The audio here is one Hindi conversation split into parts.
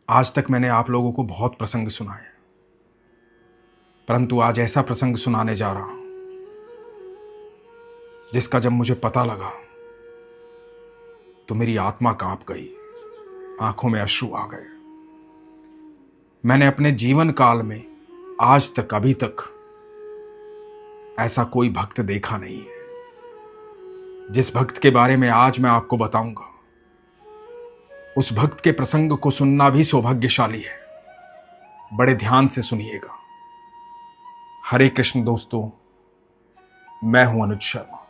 आज तक मैंने आप लोगों को बहुत प्रसंग सुनाए, परंतु आज ऐसा प्रसंग सुनाने जा रहा हूं जिसका जब मुझे पता लगा तो मेरी आत्मा कांप गई, आंखों में अश्रु आ गए। मैंने अपने जीवन काल में आज तक अभी तक ऐसा कोई भक्त देखा नहीं है। जिस भक्त के बारे में आज मैं आपको बताऊंगा, उस भक्त के प्रसंग को सुनना भी सौभाग्यशाली है। बड़े ध्यान से सुनिएगा। हरे कृष्ण दोस्तों, मैं हूं अनुज शर्मा।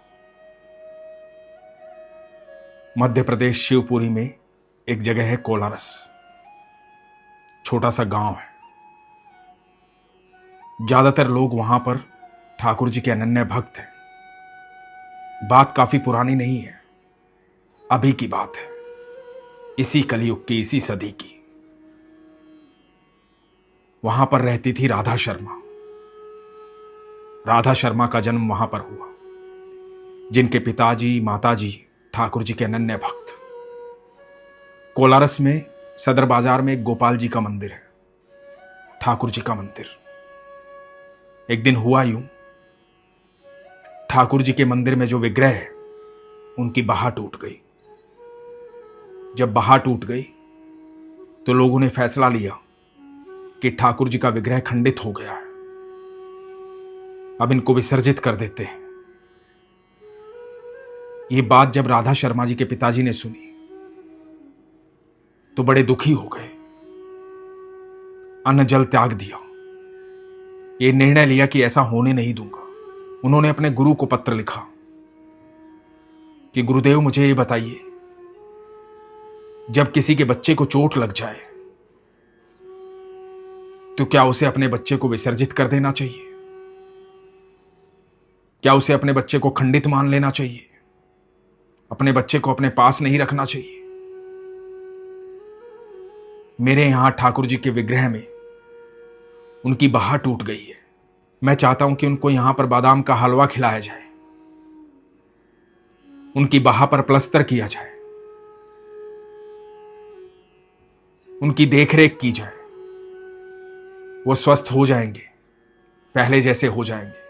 मध्य प्रदेश शिवपुरी में एक जगह है कोलारस, छोटा सा गांव है। ज्यादातर लोग वहां पर ठाकुर जी के अनन्य भक्त हैं। बात काफी पुरानी नहीं है, अभी की बात है, इसी कलयुग की, इसी सदी की। वहां पर रहती थी राधा शर्मा। राधा शर्मा का जन्म वहां पर हुआ, जिनके पिताजी माताजी ठाकुर जी के अनन्य भक्त। कोलारस में सदर बाजार में एक गोपाल जी का मंदिर है, ठाकुर जी का मंदिर। एक दिन हुआ यूं, ठाकुर जी के मंदिर में जो विग्रह है उनकी बाह टूट गई। जब बाह टूट गई तो लोगों ने फैसला लिया कि ठाकुर जी का विग्रह खंडित हो गया है, अब इनको विसर्जित कर देते हैं। ये बात जब राधा शर्मा जी के पिताजी ने सुनी तो बड़े दुखी हो गए, अन्न जल त्याग दिया। ये निर्णय लिया कि ऐसा होने नहीं दूंगा। उन्होंने अपने गुरु को पत्र लिखा कि गुरुदेव, मुझे ये बताइए, जब किसी के बच्चे को चोट लग जाए तो क्या उसे अपने बच्चे को विसर्जित कर देना चाहिए? क्या उसे अपने बच्चे को खंडित मान लेना चाहिए? अपने बच्चे को अपने पास नहीं रखना चाहिए? मेरे यहां ठाकुर जी के विग्रह में उनकी बाह टूट गई है। मैं चाहता हूं कि उनको यहां पर बादाम का हलवा खिलाया जाए, उनकी बाह पर प्लस्तर किया जाए, उनकी देखरेख की जाए। वो स्वस्थ हो जाएंगे, पहले जैसे हो जाएंगे।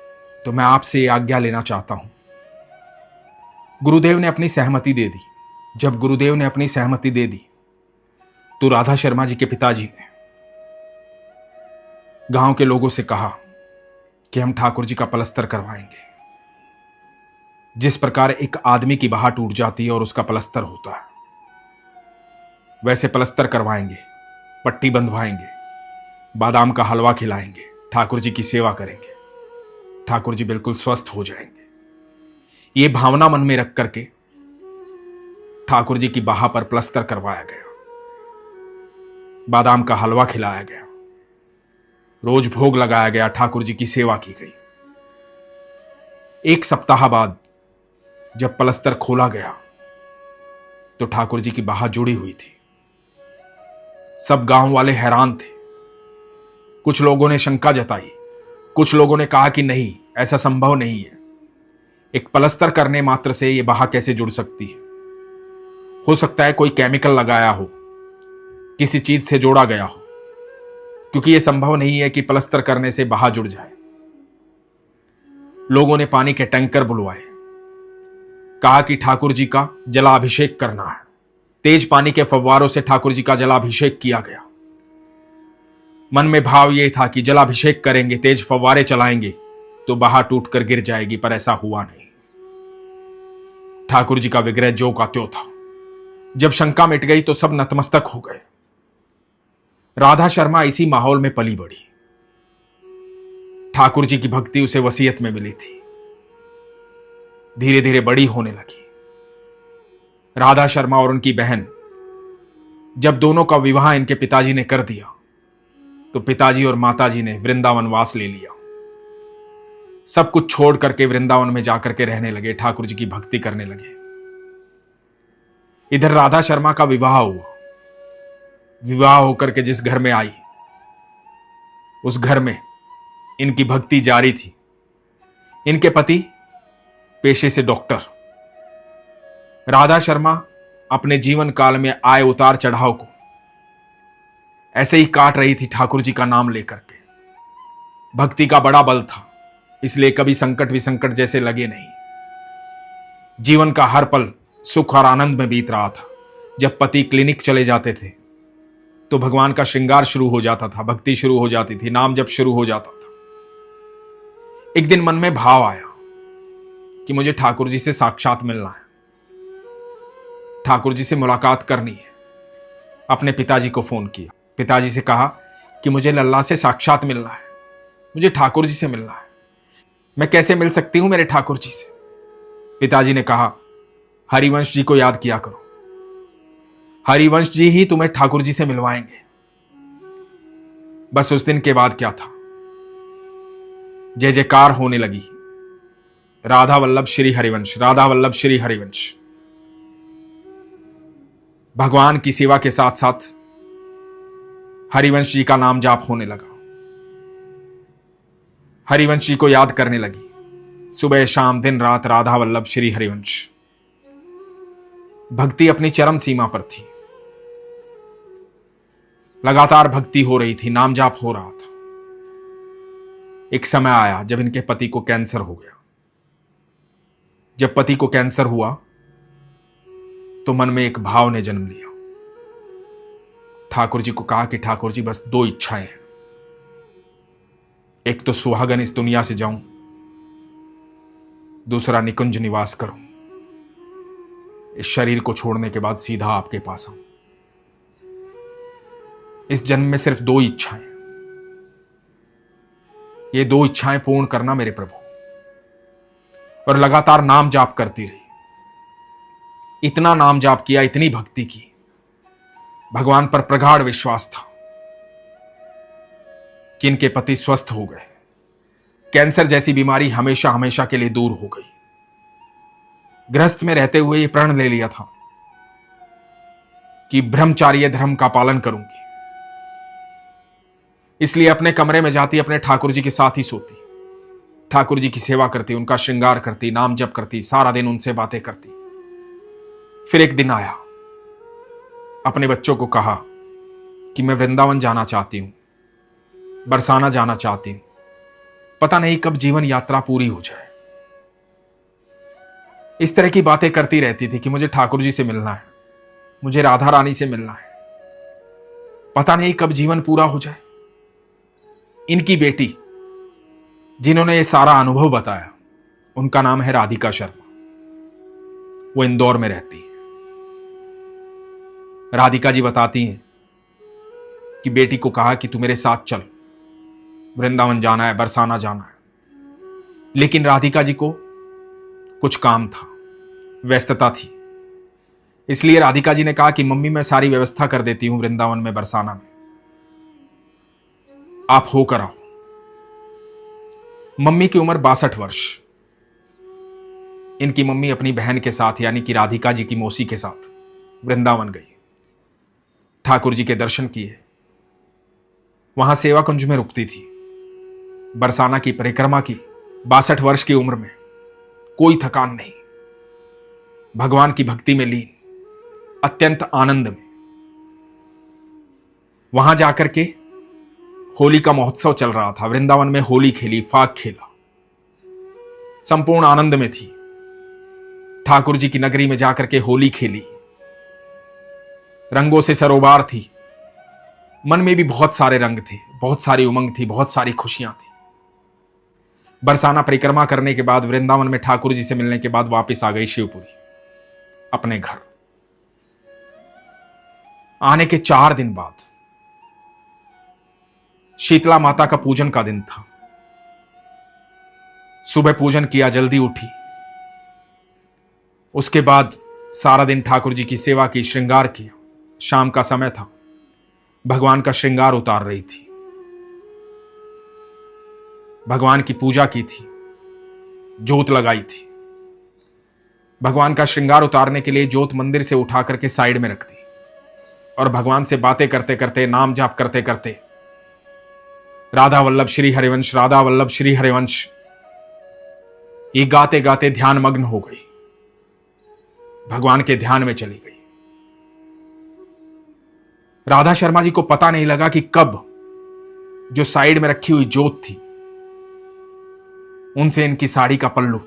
तो मैं आपसे ये आज्ञा लेना चाहता हूं। गुरुदेव ने अपनी सहमति दे दी। जब गुरुदेव ने अपनी सहमति दे दी तो राधा शर्मा जी के पिताजी ने गांव के लोगों से कहा कि हम ठाकुर जी का पलस्तर करवाएंगे। जिस प्रकार एक आदमी की बाह टूट जाती है और उसका पलस्तर होता है, वैसे पलस्तर करवाएंगे, पट्टी बंधवाएंगे, बादाम का हलवा खिलाएंगे, ठाकुर जी की सेवा करेंगे, ठाकुर जी बिल्कुल स्वस्थ हो जाएंगे। ये भावना मन में रख करके ठाकुर जी की बाह पर प्लस्तर करवाया गया, बादाम का हलवा खिलाया गया, रोज भोग लगाया गया, ठाकुर जी की सेवा की गई। एक सप्ताह बाद जब प्लस्तर खोला गया तो ठाकुर जी की बाह जुड़ी हुई थी। सब गांव वाले हैरान थे। कुछ लोगों ने शंका जताई, कुछ लोगों ने कहा कि नहीं, ऐसा संभव नहीं है। एक प्लस्तर करने मात्र से यह बाह कैसे जुड़ सकती है? हो सकता है कोई केमिकल लगाया हो, किसी चीज से जोड़ा गया हो, क्योंकि यह संभव नहीं है कि प्लस्तर करने से बाह जुड़ जाए। लोगों ने पानी के टैंकर बुलवाए, कहा कि ठाकुर जी का जलाभिषेक करना है। तेज पानी के फव्वारों से ठाकुर जी का जलाभिषेक किया गया। मन में भाव यह था कि जलाभिषेक करेंगे, तेज फव्वारे चलाएंगे तो बाह टूटकर गिर जाएगी, पर ऐसा हुआ नहीं। ठाकुर जी का विग्रह ज्यों का त्यों था। जब शंका मिट गई तो सब नतमस्तक हो गए। राधा शर्मा इसी माहौल में पली बढ़ी। ठाकुर जी की भक्ति उसे वसीयत में मिली थी, धीरे धीरे बड़ी होने लगी। राधा शर्मा और उनकी बहन, जब दोनों का विवाह इनके पिताजी ने कर दिया तो पिताजी और माताजी ने वृंदावन वास ले लिया। सब कुछ छोड़ करके वृंदावन में जाकर के रहने लगे, ठाकुर जी की भक्ति करने लगे। इधर राधा शर्मा का विवाह हुआ। विवाह होकर के जिस घर में आई, उस घर में इनकी भक्ति जारी थी। इनके पति पेशे से डॉक्टर। राधा शर्मा अपने जीवन काल में आए उतार चढ़ाव को ऐसे ही काट रही थी ठाकुर जी का नाम लेकर के। भक्ति का बड़ा बल था, इसलिए कभी संकट विसंकट जैसे लगे नहीं। जीवन का हर पल सुख और आनंद में बीत रहा था। जब पति क्लिनिक चले जाते थे तो भगवान का श्रृंगार शुरू हो जाता था, भक्ति शुरू हो जाती थी, नाम जप शुरू हो जाता था। एक दिन मन में भाव आया कि मुझे ठाकुर जी से साक्षात मिलना है, ठाकुर जी से मुलाकात करनी है। अपने पिताजी को फोन किया, पिताजी से कहा कि मुझे लल्ला से साक्षात मिलना है, मुझे ठाकुर जी से मिलना है। मैं कैसे मिल सकती हूं मेरे ठाकुर जी से? पिताजी ने कहा, हरिवंश जी को याद किया करो, हरिवंश जी ही तुम्हें ठाकुर जी से मिलवाएंगे। बस उस दिन के बाद क्या था, जय जयकार होने लगी। राधा वल्लभ श्री हरिवंश, राधा वल्लभ श्री हरिवंश। भगवान की सेवा के साथ साथ हरिवंश जी का नाम जाप होने लगा। हरिवंश जी को याद करने लगी, सुबह शाम दिन रात राधा वल्लभ श्री हरिवंश। भक्ति अपनी चरम सीमा पर थी, लगातार भक्ति हो रही थी, नाम जाप हो रहा था। एक समय आया जब इनके पति को कैंसर हो गया। जब पति को कैंसर हुआ तो मन में एक भाव ने जन्म लिया। ठाकुर जी को कहा कि ठाकुर जी बस 2 इच्छाएं हैं, एक तो सुहागन इस दुनिया से जाऊं, दूसरा निकुंज निवास करूं, इस शरीर को छोड़ने के बाद सीधा आपके पास आऊं। इस जन्म में सिर्फ 2 इच्छाएं, ये 2 इच्छाएं पूर्ण करना मेरे प्रभु। और लगातार नाम जाप करती रही, इतना नाम जाप किया, इतनी भक्ति की, भगवान पर प्रगाढ़ विश्वास था कि इनके पति स्वस्थ हो गए। कैंसर जैसी बीमारी हमेशा हमेशा के लिए दूर हो गई। गृहस्थ में रहते हुए ये प्रण ले लिया था कि ब्रह्मचार्य धर्म का पालन करूंगी, इसलिए अपने कमरे में जाती, अपने ठाकुर जी के साथ ही सोती, ठाकुर जी की सेवा करती, उनका श्रृंगार करती, नाम जप करती, सारा दिन उनसे बातें करती। फिर एक दिन आया, अपने बच्चों को कहा कि मैं वृंदावन जाना चाहती हूं, बरसाना जाना चाहती हूं, पता नहीं कब जीवन यात्रा पूरी हो जाए। इस तरह की बातें करती रहती थी कि मुझे ठाकुर जी से मिलना है, मुझे राधा रानी से मिलना है, पता नहीं कब जीवन पूरा हो जाए। इनकी बेटी जिन्होंने ये सारा अनुभव बताया, उनका नाम है राधिका शर्मा, वो इंदौर में रहती है। राधिका जी बताती हैं कि बेटी को कहा कि तू मेरे साथ चल, वृंदावन जाना है, बरसाना जाना है। लेकिन राधिका जी को कुछ काम था, व्यस्तता थी, इसलिए राधिका जी ने कहा कि मम्मी मैं सारी व्यवस्था कर देती हूं वृंदावन में, बरसाना में, आप होकर आओ। मम्मी की उम्र 62 वर्ष। इनकी मम्मी अपनी बहन के साथ यानी कि राधिका जी की मौसी के साथ वृंदावन गई, ठाकुर जी के दर्शन किए, वहां सेवा कुंज में रुकती थी, बरसाना की परिक्रमा की। 62 वर्ष की उम्र में कोई थकान नहीं, भगवान की भक्ति में लीन, अत्यंत आनंद में। वहां जाकर के होली का महोत्सव चल रहा था, वृंदावन में होली खेली, फाग खेला, संपूर्ण आनंद में थी। ठाकुर जी की नगरी में जाकर के होली खेली, रंगों से सरोबार थी, मन में भी बहुत सारे रंग थे, बहुत सारी उमंग थी, बहुत सारी खुशियां थी। बरसाना परिक्रमा करने के बाद, वृंदावन में ठाकुर जी से मिलने के बाद वापस आ गई शिवपुरी अपने घर। आने के 4 दिन बाद शीतला माता का पूजन का दिन था। सुबह पूजन किया, जल्दी उठी, उसके बाद सारा दिन ठाकुर जी की सेवा की, श्रृंगार किया। शाम का समय था, भगवान का श्रृंगार उतार रही थी, भगवान की पूजा की थी, जोत लगाई थी। भगवान का श्रृंगार उतारने के लिए जोत मंदिर से उठा करके साइड में रख दी और भगवान से बातें करते करते, नाम जाप करते करते, राधा वल्लभ श्री हरिवंश, राधा वल्लभ श्री हरिवंश, ये गाते गाते ध्यान मग्न हो गई, भगवान के ध्यान में चली गई। राधा शर्मा जी को पता नहीं लगा कि कब जो साइड में रखी हुई जोत थी उनसे इनकी साड़ी का पल्लू,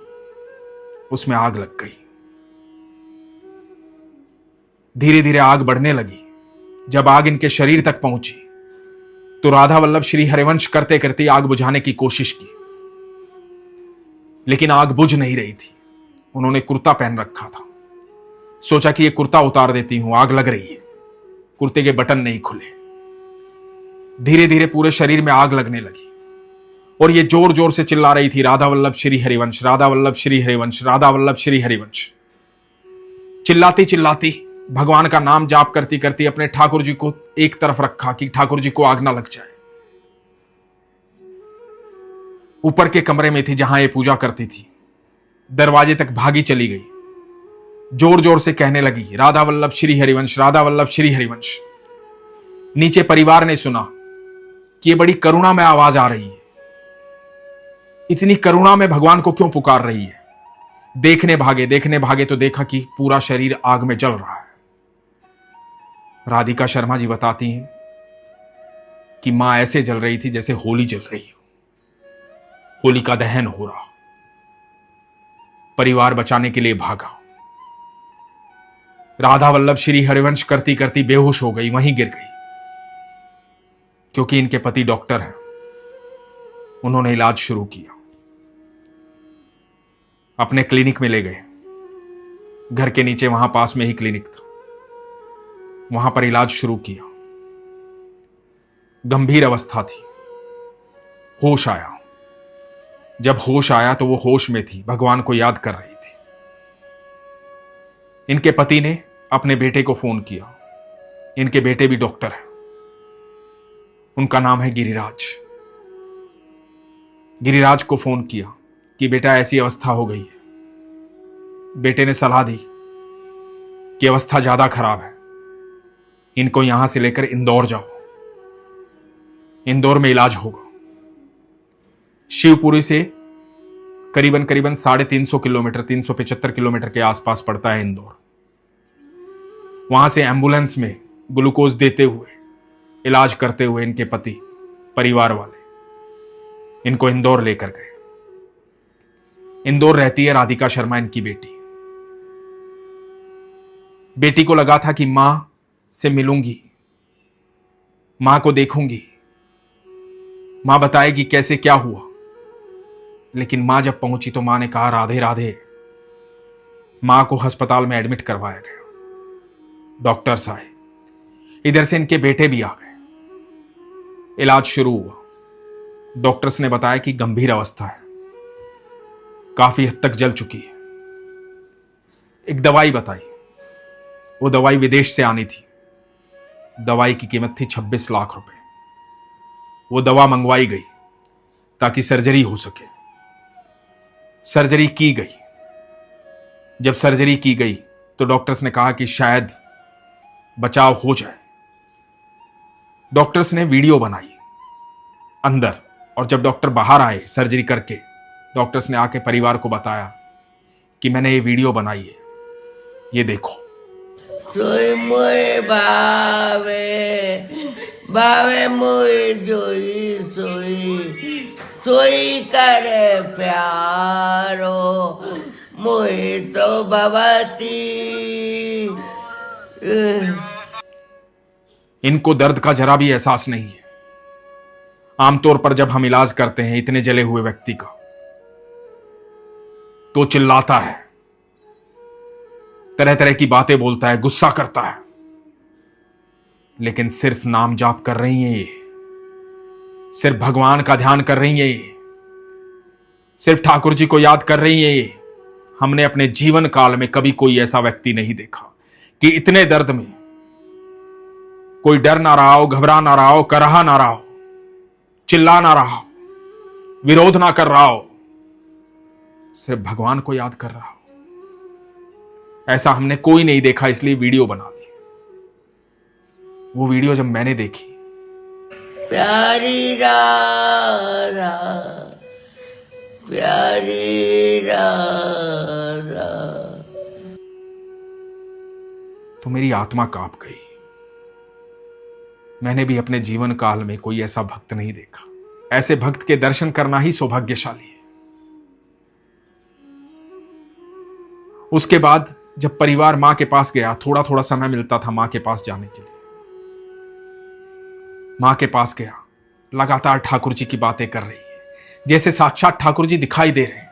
उसमें आग लग गई। धीरे धीरे आग बढ़ने लगी। जब आग इनके शरीर तक पहुंची तो राधा वल्लभ श्री हरिवंश करते करते आग बुझाने की कोशिश की, लेकिन आग बुझ नहीं रही थी। उन्होंने कुर्ता पहन रखा था। सोचा कि यह कुर्ता उतार देती हूं, आग लग रही है। कुर्ते के बटन नहीं खुले। धीरे धीरे पूरे शरीर में आग लगने लगी और ये जोर जोर से चिल्ला रही थी, राधा वल्लभ श्री हरिवंश, राधा वल्लभ श्री हरिवंश, राधा वल्लभ श्री हरिवंश। चिल्लाती चिल्लाती भगवान का नाम जाप करती करती अपने ठाकुर जी को एक तरफ रखा कि ठाकुर जी को आग ना लग जाए। ऊपर के कमरे में थी जहां ये पूजा करती थी। दरवाजे तक भागी चली गई। जोर जोर से कहने लगी, राधा वल्लभ श्री हरिवंश, राधा वल्लभ श्री हरिवंश। नीचे परिवार ने सुना कि ये बड़ी करुणा में आवाज आ रही है। इतनी करुणा में भगवान को क्यों पुकार रही है? देखने भागे तो देखा कि पूरा शरीर आग में जल रहा है। राधिका शर्मा जी बताती हैं कि मां ऐसे जल रही थी जैसे होली जल रही हो, होली का दहन हो रहा। परिवार बचाने के लिए भागा। राधा वल्लभ श्री हरिवंश करती करती बेहोश हो गई, वहीं गिर गई। क्योंकि इनके पति डॉक्टर हैं, उन्होंने इलाज शुरू किया। अपने क्लिनिक में ले गए। घर के नीचे वहां पास में ही क्लिनिक था, वहां पर इलाज शुरू किया। गंभीर अवस्था थी। होश आया। जब होश आया तो वो होश में थी, भगवान को याद कर रही थी। इनके पति ने अपने बेटे को फोन किया। इनके बेटे भी डॉक्टर हैं। उनका नाम है गिरिराज। गिरिराज को फोन किया कि बेटा ऐसी अवस्था हो गई है। बेटे ने सलाह दी कि अवस्था ज्यादा खराब है, इनको यहां से लेकर इंदौर जाओ, इंदौर में इलाज होगा। शिवपुरी से करीबन 350 किलोमीटर, 375 किलोमीटर के आसपास पड़ता है इंदौर। वहां से एम्बुलेंस में ग्लूकोज देते हुए, इलाज करते हुए इनके पति, परिवार वाले इनको इंदौर लेकर गए। इंदौर रहती है राधिका शर्मा, इनकी बेटी। बेटी को लगा था कि मां से मिलूंगी, मां को देखूंगी, मां बताएगी कैसे क्या हुआ। लेकिन मां जब पहुंची तो मां ने कहा, राधे राधे। मां को अस्पताल में एडमिट करवाया गया। डॉक्टर्स आए, इधर से इनके बेटे भी आ गए। इलाज शुरू हुआ। डॉक्टर्स ने बताया कि गंभीर अवस्था है, काफी हद तक जल चुकी है। एक दवाई बताई। वो दवाई विदेश से आनी थी। दवाई की कीमत थी 26 लाख रुपए। वो दवा मंगवाई गई ताकि सर्जरी हो सके। सर्जरी की गई। जब सर्जरी की गई तो डॉक्टर्स ने कहा कि शायद बचाव हो जाए। डॉक्टर्स ने वीडियो बनाई अंदर, और जब डॉक्टर बाहर आए सर्जरी करके, डॉक्टर्स ने आके परिवार को बताया कि मैंने ये वीडियो बनाई है, ये देखो। सोई मोए बावे बावे मोए जोई सोई सोई करे प्यारो मोए तो भवती। इनको दर्द का जरा भी एहसास नहीं है। आमतौर पर जब हम इलाज करते हैं इतने जले हुए व्यक्ति का, तो चिल्लाता है, तरह तरह की बातें बोलता है, गुस्सा करता है। लेकिन सिर्फ नाम जाप कर रही हैं ये, सिर्फ भगवान का ध्यान कर रही हैं ये, सिर्फ ठाकुर जी को याद कर रही हैं ये। हमने अपने जीवन काल में कभी कोई ऐसा व्यक्ति नहीं देखा कि इतने दर्द में कोई डर ना रहा हो, घबरा ना रहा हो, कराहा ना रहा हो, चिल्ला ना रहा हो, विरोध ना कर रहा हो, सिर्फ भगवान को याद कर रहा हो। ऐसा हमने कोई नहीं देखा, इसलिए वीडियो बना दी। वो वीडियो जब मैंने देखी, प्यारी राधा प्यारी राधा, तो मेरी आत्मा कांप गई। मैंने भी अपने जीवन काल में कोई ऐसा भक्त नहीं देखा। ऐसे भक्त के दर्शन करना ही सौभाग्यशाली है। उसके बाद जब परिवार मां के पास गया, थोड़ा थोड़ा समय मिलता था मां के पास जाने के लिए। मां के पास गया, लगातार ठाकुर जी की बातें कर रही है, जैसे साक्षात ठाकुर जी दिखाई दे रहे हैं।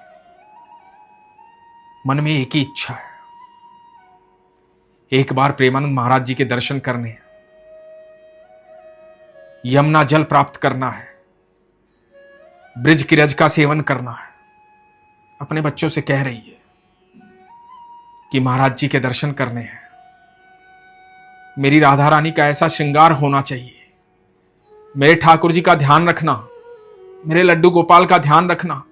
मन में एक ही इच्छा है, एक बार प्रेमानंद महाराज जी के दर्शन करने हैं, यमुना जल प्राप्त करना है, ब्रिज की रज का सेवन करना है। अपने बच्चों से कह रही है कि महाराज जी के दर्शन करने हैं, मेरी राधा रानी का ऐसा श्रृंगार होना चाहिए, मेरे ठाकुर जी का ध्यान रखना, मेरे लड्डू गोपाल का ध्यान रखना,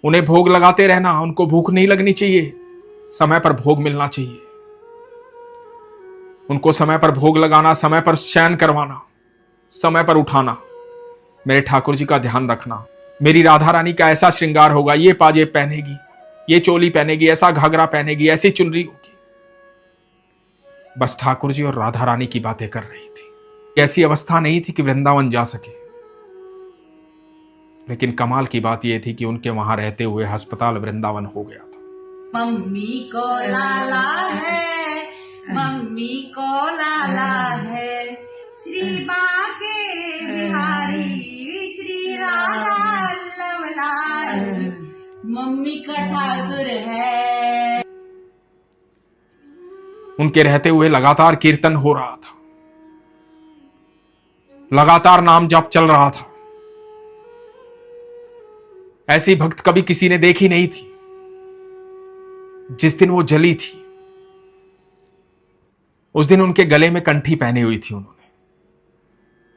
उन्हें भोग लगाते रहना, उनको भूख नहीं लगनी चाहिए, समय पर भोग मिलना चाहिए, उनको समय पर भोग लगाना, समय पर शयन करवाना, समय पर उठाना, मेरे ठाकुर जी का ध्यान रखना, मेरी राधा रानी का ऐसा श्रृंगार होगा, ये पाजेब पहनेगी, ये चोली पहनेगी, ऐसा घाघरा पहनेगी, ऐसी चुनरी होगी। बस ठाकुर जी और राधा रानी की बातें कर रही थी। ऐसी अवस्था नहीं थी कि वृंदावन जा सके, लेकिन कमाल की बात यह थी कि उनके वहां रहते हुए अस्पताल वृंदावन हो गया था। मम्मी को लाला है, मम्मी को लाला है, श्री बाके बिहारी श्री राधा लवलाल, मम्मी का ठाकुर है। उनके रहते हुए लगातार कीर्तन हो रहा था, लगातार नाम जप चल रहा था। ऐसी भक्त कभी किसी ने देखी नहीं थी। जिस दिन वो जली थी, उस दिन उनके गले में कंठी पहनी हुई थी उन्होंने।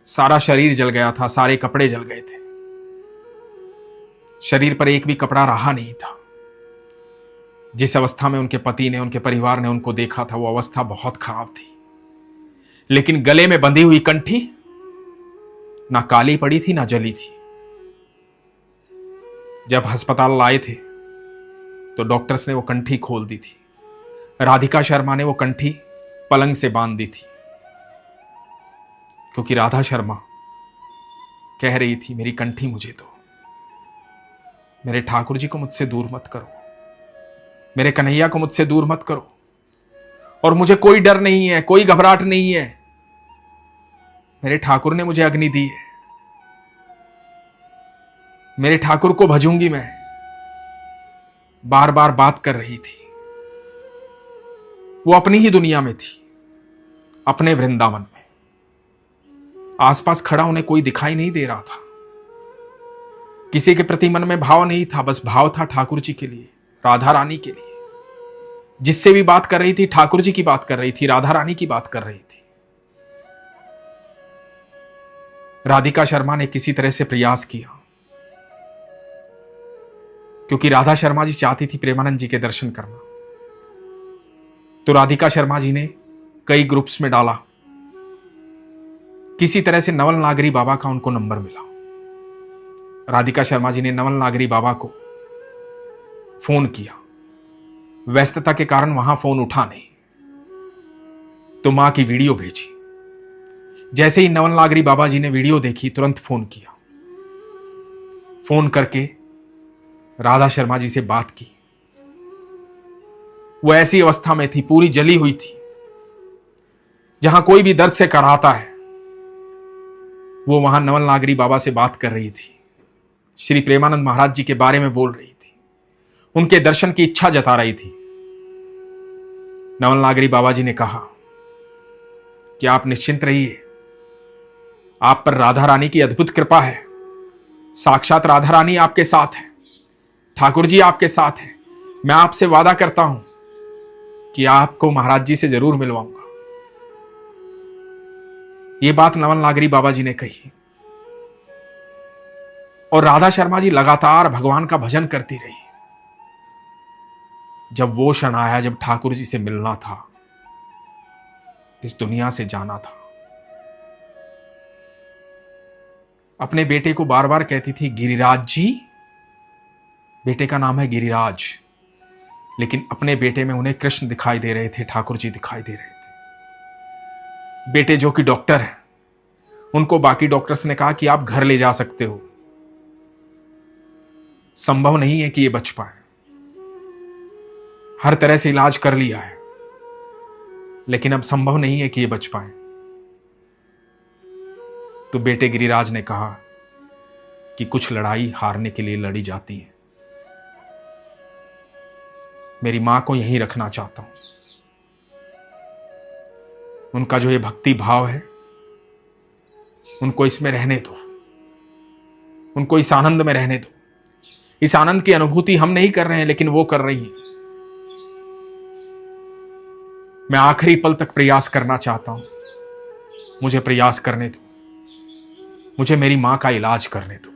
सारा शरीर जल गया था, सारे कपड़े जल गए थे, शरीर पर एक भी कपड़ा रहा नहीं था। जिस अवस्था में उनके पति ने, उनके परिवार ने उनको देखा था, वो अवस्था बहुत खराब थी। लेकिन गले में बंधी हुई कंठी ना काली पड़ी थी ना जली थी। जब अस्पताल लाए थे तो डॉक्टर्स ने वो कंठी खोल दी थी। राधिका शर्मा ने वो कंठी पलंग से बांध दी थी, क्योंकि राधा शर्मा कह रही थी, मेरी कंठी मुझे दो, मेरे ठाकुर जी को मुझसे दूर मत करो, मेरे कन्हैया को मुझसे दूर मत करो, और मुझे कोई डर नहीं है, कोई घबराहट नहीं है, मेरे ठाकुर ने मुझे अग्नि दी है, मेरे ठाकुर को भजूंगी मैं। बार बार बात कर रही थी। वो अपनी ही दुनिया में थी, अपने वृंदावन में। आसपास खड़ा उन्हें कोई दिखाई नहीं दे रहा था, किसी के प्रति मन में भाव नहीं था, बस भाव था ठाकुर जी के लिए, राधा रानी के लिए। जिससे भी बात कर रही थी, ठाकुर जी की बात कर रही थी, राधा रानी की बात कर रही थी। राधिका शर्मा ने किसी तरह से प्रयास किया, क्योंकि राधा शर्मा जी चाहती थी प्रेमानंद जी के दर्शन करना। तो राधिका शर्मा जी ने कई ग्रुप्स में डाला। किसी तरह से नवल नागरी बाबा का उनको नंबर मिला। राधिका शर्मा जी ने नवल नागरी बाबा को फोन किया। व्यस्तता के कारण वहां फोन उठा नहीं, तो मां की वीडियो भेजी। जैसे ही नवल नागरी बाबा जी ने वीडियो देखी, तुरंत फोन किया। फोन करके राधा शर्मा जी से बात की। वो ऐसी अवस्था में थी, पूरी जली हुई थी। जहां कोई भी दर्द से कराहता है, वो वहां नवल नागरी बाबा से बात कर रही थी, श्री प्रेमानंद महाराज जी के बारे में बोल रही थी, उनके दर्शन की इच्छा जता रही थी। नवल नागरी बाबा जी ने कहा कि आप निश्चिंत रहिए, आप पर राधा रानी की अद्भुत कृपा है, साक्षात राधा रानी आपके साथ है, ठाकुर जी आपके साथ है। मैं आपसे वादा करता हूं कि आपको महाराज जी से जरूर मिलवाऊंगा। यह बात नवल नागरी बाबा जी ने कही, और राधा शर्मा जी लगातार भगवान का भजन करती रही। जब वो क्षण आया जब ठाकुर जी से मिलना था, इस दुनिया से जाना था, अपने बेटे को बार बार कहती थी, गिरिराज जी। बेटे का नाम है गिरिराज, लेकिन अपने बेटे में उन्हें कृष्ण दिखाई दे रहे थे, ठाकुर जी दिखाई दे रहे थे। बेटे जो कि डॉक्टर है, उनको बाकी डॉक्टर्स ने कहा कि आप घर ले जा सकते हो, संभव नहीं है कि ये बच पाए। हर तरह से इलाज कर लिया है, लेकिन अब संभव नहीं है कि ये बच पाए। तो बेटे गिरिराज ने कहा कि कुछ लड़ाई हारने के लिए लड़ी जाती है। मेरी मां को यहीं रखना चाहता हूं। उनका जो ये भक्ति भाव है, उनको इसमें रहने दो, उनको इस आनंद में रहने दो। इस आनंद की अनुभूति हम नहीं कर रहे हैं, लेकिन वो कर रही है। मैं आखिरी पल तक प्रयास करना चाहता हूं, मुझे प्रयास करने दो, मुझे मेरी मां का इलाज करने दो,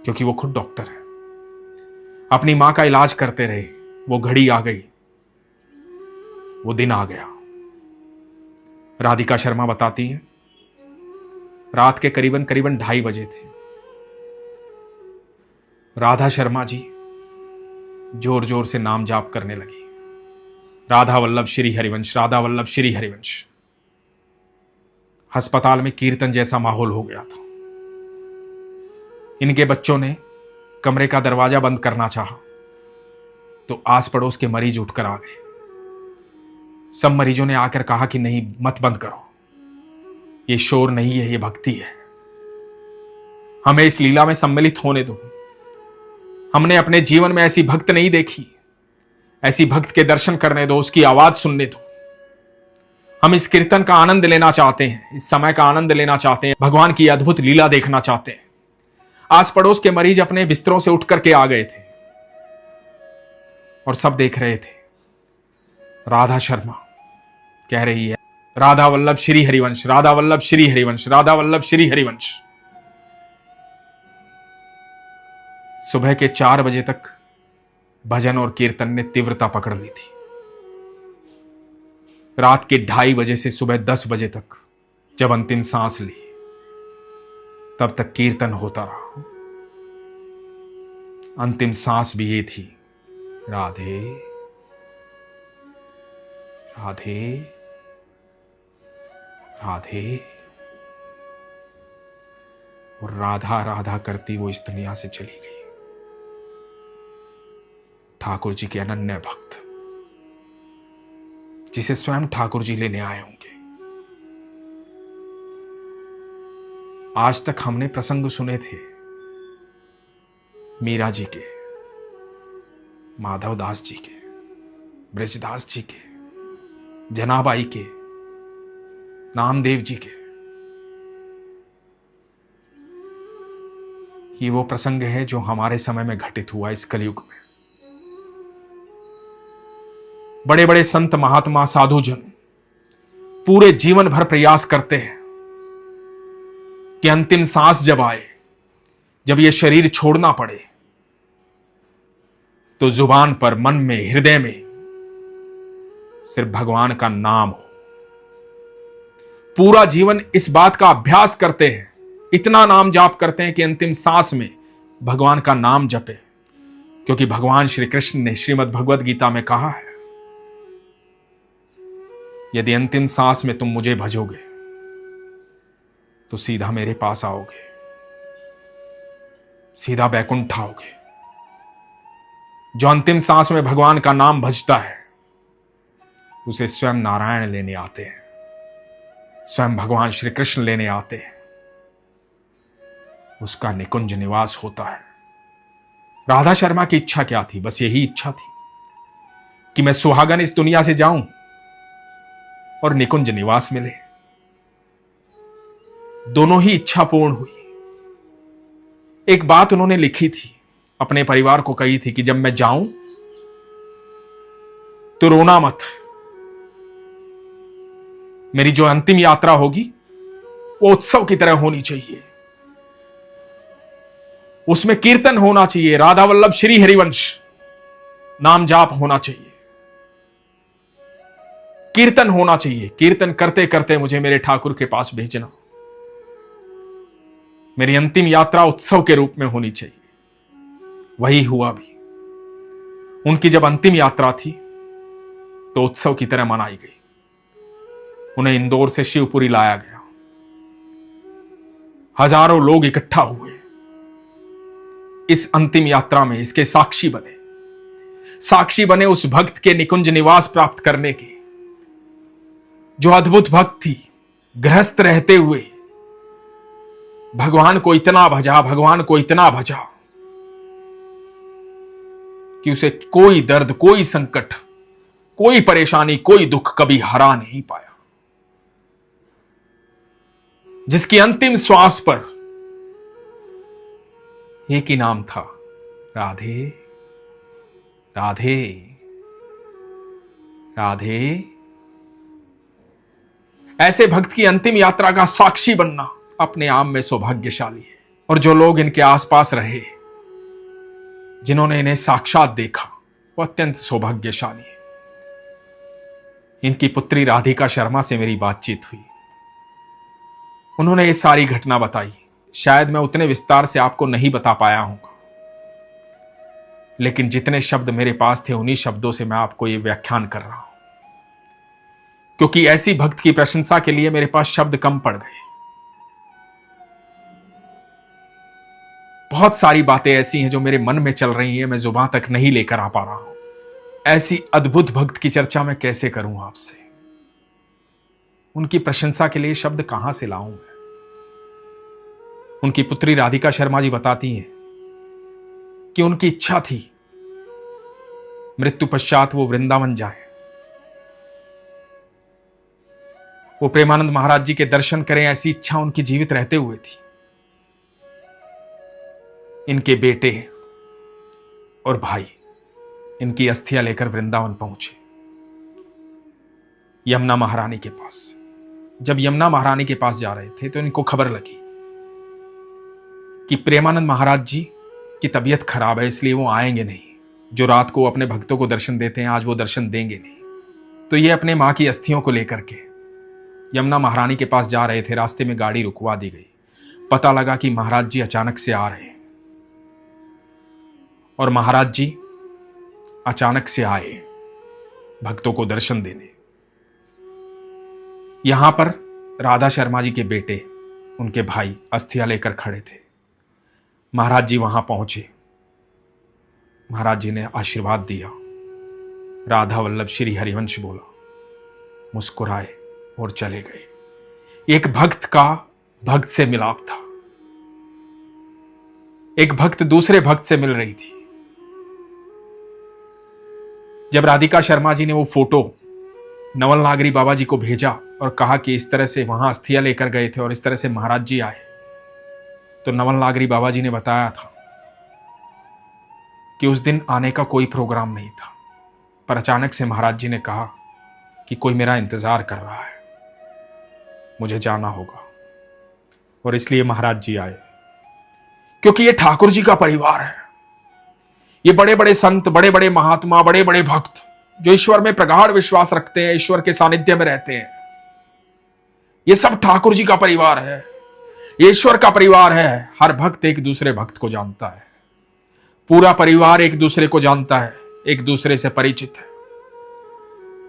क्योंकि वो खुद डॉक्टर है। अपनी मां का इलाज करते रहे। वो घड़ी आ गई, वो दिन आ गया। राधिका शर्मा बताती है, रात के करीबन 2:30 बजे थे। राधा शर्मा जी जोर जोर से नाम जाप करने लगी, राधा वल्लभ श्री हरिवंश, राधा वल्लभ श्री हरिवंश। अस्पताल में कीर्तन जैसा माहौल हो गया था। इनके बच्चों ने कमरे का दरवाजा बंद करना चाहा तो आस पड़ोस के मरीज उठकर आ गए। सब मरीजों ने आकर कहा कि नहीं, मत बंद करो, ये शोर नहीं है, ये भक्ति है। हमें इस लीला में सम्मिलित होने दो। हमने अपने जीवन में ऐसी भक्त नहीं देखी, ऐसी भक्त के दर्शन करने दो, उसकी आवाज सुनने दो। हम इस कीर्तन का आनंद लेना चाहते हैं, इस समय का आनंद लेना चाहते हैं, भगवान की अद्भुत लीला देखना चाहते हैं। आस पड़ोस के मरीज अपने बिस्तरों से उठ करके आ गए थे और सब देख रहे थे। राधा शर्मा कह रही है, राधा वल्लभ श्री हरिवंश, राधा वल्लभ श्री हरिवंश, राधा वल्लभ श्री हरिवंश। सुबह के 4 बजे तक भजन और कीर्तन ने तीव्रता पकड़ ली थी। रात के 2:30 बजे से सुबह 10 बजे तक जब अंतिम सांस ली, तब तक कीर्तन होता रहा। अंतिम सांस भी ये थी, राधे राधे राधे। और राधा राधा करती वो इस दुनिया से चली गई। ठाकुर जी के अनन्य भक्त, जिसे स्वयं ठाकुर जी लेने आए होंगे। आज तक हमने प्रसंग सुने थे मीरा जी के, माधवदास जी के, ब्रजदास जी के, जनाबाई के, नामदेव जी के। ये वो प्रसंग है जो हमारे समय में घटित हुआ इस कलयुग में। बड़े बड़े संत महात्मा साधुजन पूरे जीवन भर प्रयास करते हैं कि अंतिम सांस जब आए, जब ये शरीर छोड़ना पड़े, तो जुबान पर, मन में, हृदय में सिर्फ भगवान का नाम हो। पूरा जीवन इस बात का अभ्यास करते हैं, इतना नाम जाप करते हैं कि अंतिम सांस में भगवान का नाम जपे। क्योंकि भगवान श्री कृष्ण ने श्रीमद् भगवद गीता में कहा है, यदि अंतिम सांस में तुम मुझे भजोगे तो सीधा मेरे पास आओगे, सीधा बैकुंठ आओगे। जो अंतिम सांस में भगवान का नाम भजता है, उसे स्वयं नारायण लेने आते हैं, स्वयं भगवान श्री कृष्ण लेने आते हैं। उसका निकुंज निवास होता है। राधा शर्मा की इच्छा क्या थी? बस यही इच्छा थी कि मैं सुहागन इस दुनिया से जाऊं और निकुंज निवास मिले। दोनों ही इच्छा पूर्ण हुई। एक बात उन्होंने लिखी थी, अपने परिवार को कही थी कि जब मैं जाऊं तो रोना मत। मेरी जो अंतिम यात्रा होगी वो उत्सव की तरह होनी चाहिए, उसमें कीर्तन होना चाहिए, राधा वल्लभ श्री हरिवंश नाम जाप होना चाहिए, कीर्तन होना चाहिए। कीर्तन करते करते मुझे मेरे ठाकुर के पास भेजना। मेरी अंतिम यात्रा उत्सव के रूप में होनी चाहिए। वही हुआ भी। उनकी जब अंतिम यात्रा थी तो उत्सव की तरह मनाई गई। उन्हें इंदौर से शिवपुरी लाया गया। हजारों लोग इकट्ठा हुए इस अंतिम यात्रा में, इसके साक्षी बने उस भक्त के निकुंज निवास प्राप्त करने के, जो अद्भुत भक्त थी। गृहस्थ रहते हुए भगवान को इतना भजा कि उसे कोई दर्द, कोई संकट, कोई परेशानी, कोई दुख कभी हरा नहीं पाया। जिसकी अंतिम श्वास पर एक ही नाम था, राधे राधे राधे। ऐसे भक्त की अंतिम यात्रा का साक्षी बनना अपने आप में सौभाग्यशाली है। और जो लोग इनके आसपास रहे, जिन्होंने इन्हें साक्षात देखा, वो अत्यंत सौभाग्यशाली है। इनकी पुत्री राधिका शर्मा से मेरी बातचीत हुई। उन्होंने ये सारी घटना बताई। शायद मैं उतने विस्तार से आपको नहीं बता पाया हूंगा, लेकिन जितने शब्द मेरे पास थे उन्हीं शब्दों से मैं आपको ये व्याख्यान कर रहा हूं, क्योंकि ऐसी भक्त की प्रशंसा के लिए मेरे पास शब्द कम पड़ गए। बहुत सारी बातें ऐसी हैं जो मेरे मन में चल रही हैं, मैं जुबान तक नहीं लेकर आ पा रहा हूं। ऐसी अद्भुत भक्त की चर्चा मैं कैसे करूं आपसे? उनकी प्रशंसा के लिए शब्द कहां से लाऊं मैं? उनकी पुत्री राधिका शर्मा जी बताती हैं कि उनकी इच्छा थी मृत्यु पश्चात वो वृंदावन जाएं, वो प्रेमानंद महाराज जी के दर्शन करें। ऐसी इच्छा उनकी जीवित रहते हुए थी। इनके बेटे और भाई इनकी अस्थियां लेकर वृंदावन पहुंचे, यमुना महारानी के पास। जब यमुना महारानी के पास जा रहे थे तो इनको खबर लगी कि प्रेमानंद महाराज जी की तबीयत खराब है, इसलिए वो आएंगे नहीं। जो रात को अपने भक्तों को दर्शन देते हैं, आज वो दर्शन देंगे नहीं। तो ये अपने मां की अस्थियों को लेकर के यमुना महारानी के पास जा रहे थे। रास्ते में गाड़ी रुकवा दी गई। पता लगा कि महाराज जी अचानक से आ रहे हैं, और महाराज जी अचानक से आए भक्तों को दर्शन देने। यहां पर राधा शर्मा जी के बेटे, उनके भाई अस्थियां लेकर खड़े थे। महाराज जी वहां पहुंचे। महाराज जी ने आशीर्वाद दिया। राधा वल्लभ श्री हरिवंश बोला, मुस्कुराए और चले गए। एक भक्त का भक्त से मिलाप था। एक भक्त दूसरे भक्त से मिल रही थी। जब राधिका शर्मा जी ने वो फोटो नवल नागरी बाबा जी को भेजा और कहा कि इस तरह से वहां अस्थियां लेकर गए थे और इस तरह से महाराज जी आए, तो नवल नागरी बाबा जी ने बताया था कि उस दिन आने का कोई प्रोग्राम नहीं था, पर अचानक से महाराज जी ने कहा कि कोई मेरा इंतजार कर रहा है, मुझे जाना होगा। और इसलिए महाराज जी आए, क्योंकि ये ठाकुर जी का परिवार है। ये बड़े बड़े संत, बड़े बड़े महात्मा, बड़े बड़े भक्त जो ईश्वर में प्रगाढ़ विश्वास रखते हैं, ईश्वर के सानिध्य में रहते हैं, ये सब ठाकुर जी का परिवार है, ये ईश्वर का परिवार है। हर भक्त एक दूसरे भक्त को जानता है, पूरा परिवार एक दूसरे को जानता है, एक दूसरे से परिचित है,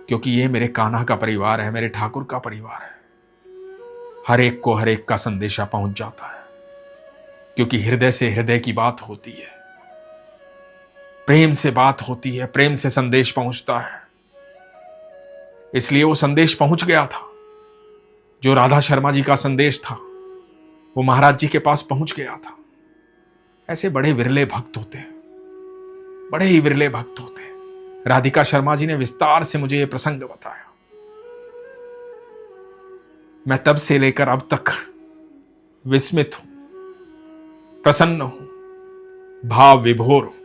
क्योंकि ये मेरे कान्हा का परिवार है, मेरे ठाकुर का परिवार है। हर एक को हर एक का संदेशा पहुंच जाता है, क्योंकि हृदय से हृदय की बात होती है, प्रेम से बात होती है, प्रेम से संदेश पहुंचता है। इसलिए वो संदेश पहुंच गया था। जो राधा शर्मा जी का संदेश था वो महाराज जी के पास पहुंच गया था। ऐसे बड़े विरले भक्त होते हैं, बड़े ही विरले भक्त होते हैं। राधिका शर्मा जी ने विस्तार से मुझे यह प्रसंग बताया। मैं तब से लेकर अब तक विस्मित हूं, प्रसन्न हूं, भाव विभोर हूं।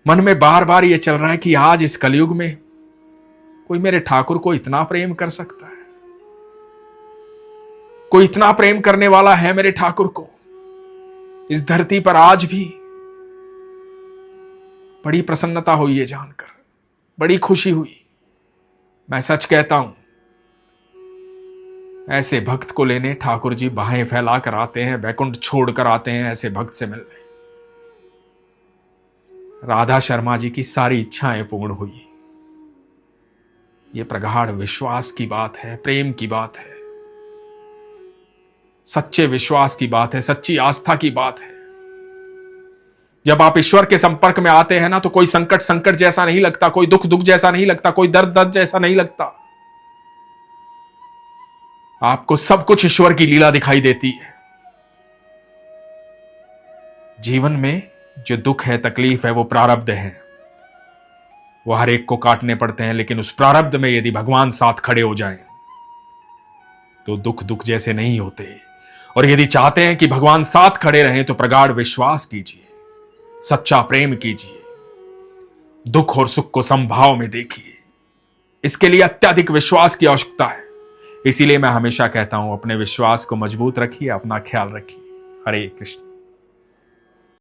मन में बार बार यह चल रहा है कि आज इस कलयुग में कोई मेरे ठाकुर को इतना प्रेम कर सकता है, कोई इतना प्रेम करने वाला है मेरे ठाकुर को इस धरती पर। आज भी बड़ी प्रसन्नता हुई है जानकर, बड़ी खुशी हुई। मैं सच कहता हूं, ऐसे भक्त को लेने ठाकुर जी बाहें फैलाकर आते हैं, बैकुंठ छोड़कर आते हैं ऐसे भक्त से मिलने। राधा शर्मा जी की सारी इच्छाएं पूर्ण हुई। ये प्रगाढ़ विश्वास की बात है, प्रेम की बात है। सच्चे विश्वास की बात है, सच्ची आस्था की बात है। जब आप ईश्वर के संपर्क में आते हैं ना, तो कोई संकट संकट जैसा नहीं लगता, कोई दुख दुख जैसा नहीं लगता, कोई दर्द दर्द जैसा नहीं लगता। आपको सब कुछ ईश्वर की लीला दिखाई देती है। जीवन में जो दुख है, तकलीफ है, वो प्रारब्ध है, वो हर एक को काटने पड़ते हैं। लेकिन उस प्रारब्ध में यदि भगवान साथ खड़े हो जाएं, तो दुख दुख जैसे नहीं होते। और यदि चाहते हैं कि भगवान साथ खड़े रहें, तो प्रगाढ़ विश्वास कीजिए, सच्चा प्रेम कीजिए, दुख और सुख को समभाव में देखिए। इसके लिए अत्यधिक विश्वास की आवश्यकता है। इसीलिए मैं हमेशा कहता हूं, अपने विश्वास को मजबूत रखिए, अपना ख्याल रखिए। हरे कृष्ण।